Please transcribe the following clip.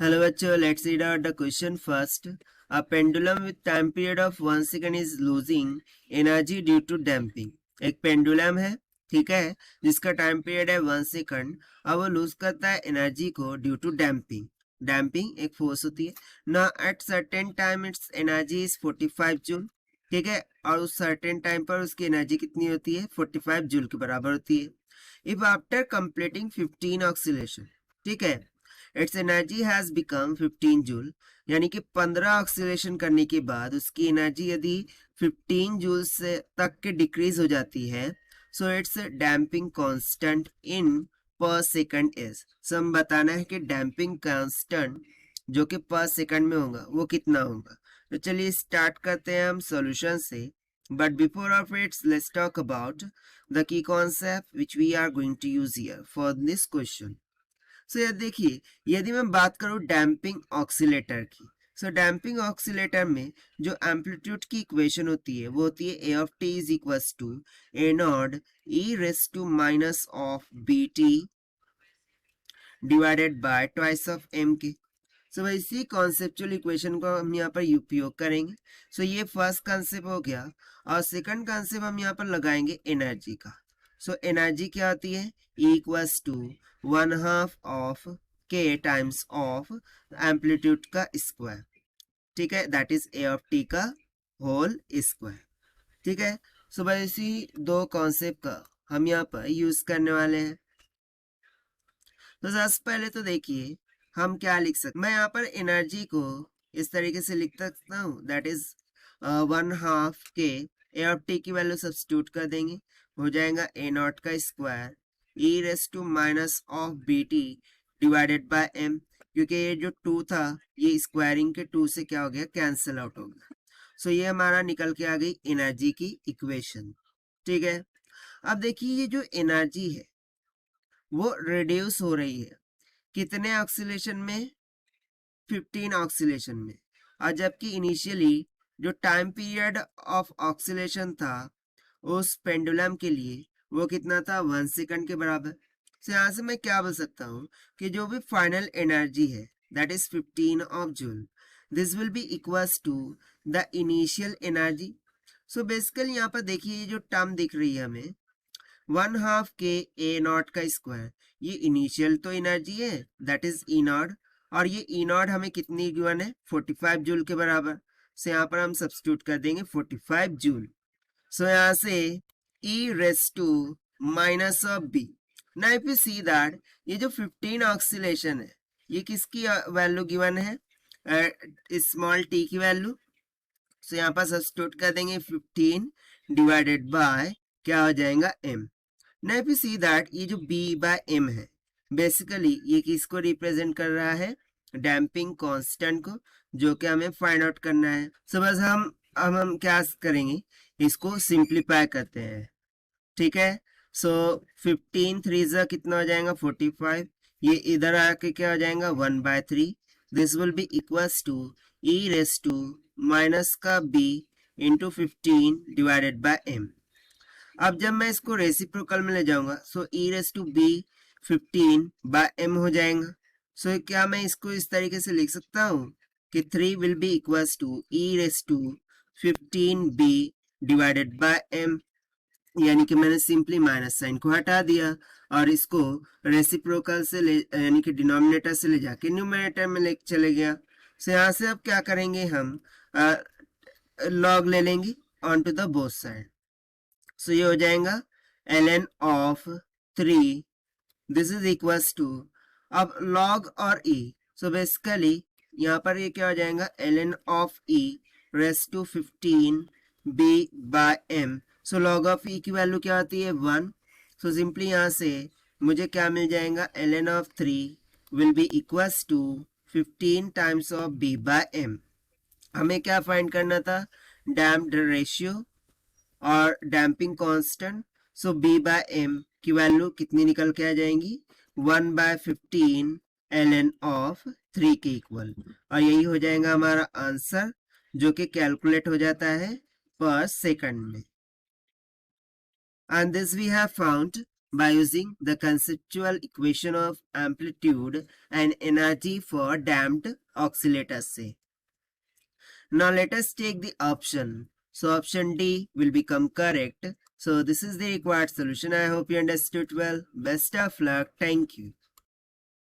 Hello बच्चों, let's read out the question first. A pendulum with time period of 1 second is losing energy due to damping. एक pendulum है, ठीक है, जिसका time period है 1 second. अब वो लूज करता है एनर्जी को ड्यू टू डैम्पिंग. डैम्पिंग एक फोर्स होती है ना. At certain time it's energy is 45 joule, ठीक है, और उस सर्टेन टाइम पर उसकी एनर्जी कितनी होती है? 45 जूल के बराबर होती है. इफ आफ्टर कंप्लीटिंग 15 ऑक्सीलेशन, ठीक है, it's energy has become 15 joule, यानी कि 15 ऑक्सीलेशन करने के बाद उसकी एनर्जी यदि 15 जूल से तक के डिक्रीज हो जाती है, so it's damping constant in पर सेकंड इज. सो हम बताना है कि डैम्पिंग कांस्टेंट जो कि पर सेकंड में होगा वो कितना होगा. तो चलिए स्टार्ट करते हैं हम सॉल्यूशन से. But before of it's let's talk about the key concept which we are going to use here for this question. So ये देखिए, यदि मैं बात करूं डैम्पिंग ऑक्सीलेटर की, सो डैम्पिंग ऑक्सीलेटर में जो एम्पलीट्यूड की इक्वेशन होती है वो होती है a of t is equals to a naught e raise to minus of b t divided by twice of m k. So इसी कॉन्सेप्चुअल इक्वेशन को हम यहाँ पर उपयोग करेंगे. सो ये फर्स्ट कॉन्सेप्ट हो गया, और सेकंड कॉन्सेप्ट हम यहाँ पर लगाएंगे एनर्जी का. सो एनर्जी क्या होती है? इक्वल्स टू 1/2 ऑफ के टाइम्स ऑफ एम्पलीट्यूड का स्क्वायर, ठीक है, that is a of T का होल स्क्वायर, ठीक है. सो भाई इसी दो कॉन्सेप्ट का हम यहाँ पर यूज करने वाले हैं. तो सबसे पहले तो देखिए हम क्या लिख सकते. मैं यहाँ पर एनर्जी को इस तरीके से लिख सकता हूँ, दैट इज 1/2 के ए ऑफ टी की वैल्यू सब्स्टिट्यूट कर देंगे, हो जाएगा ए नॉट का square e raise to minus of b t divided by m, क्योंकि ये जो 2 था ये स्क्वायरिंग के 2 से क्या हो गया? कैंसिल आउट हो गया. सो ये हमारा निकल के आ गई एनर्जी की इक्वेशन, ठीक है. अब देखिए ये जो एनर्जी है वो रिड्यूस हो रही है कितने ऑक्सीलेशन में? 15 ऑक्सीलेशन में. और जबकि इनिशियली जो टाइम पीरियड ऑफ ऑक्सीलेशन था उस पेंडुलम के लिए वो कितना था? 1 सेकंड के बराबर. तो यहाँ से मैं क्या बोल सकता हूँ कि जो भी फाइनल एनर्जी है that is 15 of joule, this will be equals to the initial energy. So basically यहाँ पर देखिए ये जो टर्म दिख रही है हमें 1/2 के ए नॉट का स्क्वायर, ये इनिशियल तो एनर्जी है दैट इज ई नॉट, और ये ई नॉट हमें कितनी गिवन है? 45 जूल के बराबर. से यहाँ पर हम सब्स्टिट्यूट कर देंगे 45 जूल. सो यहाँ से e raise to minus of b. Now if you see that ये जो 15 ऑक्सीलेशन है ये किसकी वैल्यू गिवन है? स्मॉल टी की वैल्यू. सो यहाँ पर सब्स्टिट्यूट कर देंगे 15 डिवाइडेड बाय क्या हो जाएगा? M. Now if you see that ये जो B by M है बेसिकली ये किसको रिप्रेजेंट कर रहा है? डैम्पिंग कांस्टेंट को, जो कि हमें फाइंड आउट करना है. सो बस हम क्या करेंगे? इसको सिंप्लीफाई करते हैं, ठीक है. सो 15 3 जा कितना हो जाएगा? 45. ये इधर आके क्या हो जाएगा? 1/3. This will be equals to e raise to minus का B into 15 divided by m. अब जब मैं इसको रेसिप्रोकल में ले जाऊंगा so e raise to b 15 by m हो जाएगा. सो क्या मैं इसको इस तरीके से लिख सकता हूँ कि 3 will be equals to e raise to 15 b divided by m, यानी कि मैंने सिंपली माइनस साइन को हटा दिया और इसको रेसिप्रोकल से ले यानी कि डिनोमिनेटर से ले जाके न्यूमरेटर में ले चले गया. सो यहाँ से अब क्या करेंगे? हम लॉग ले लेंगे on to the both side. So ये हो जाएगा ln of 3, this is equals to, अब log और e, सो बेसिकली यहाँ पर ये क्या हो जाएगा? ln of e raise to 15 b by m. So log of e की वैल्यू क्या होती है? 1. सो सिंपली यहाँ से मुझे क्या मिल जाएगा? ln of 3 will be equals to 15 times of b by m. हमें क्या फाइंड करना था? डैम्प्ड रेशियो और damping constant. So b by m की वैल्यू कितनी निकल के आ जाएंगी? 1/15 ln ऑफ 3 के इक्वल. और यही हो जाएगा हमारा आंसर, जो कि कैलकुलेट हो जाता है पर सेकंड में. And this we have found by using the conceptual equation of amplitude and energy for damped oscillators say. Now let us take the option. So option D will become correct. So this is the required solution. I hope you understood well. Best of luck. Thank you.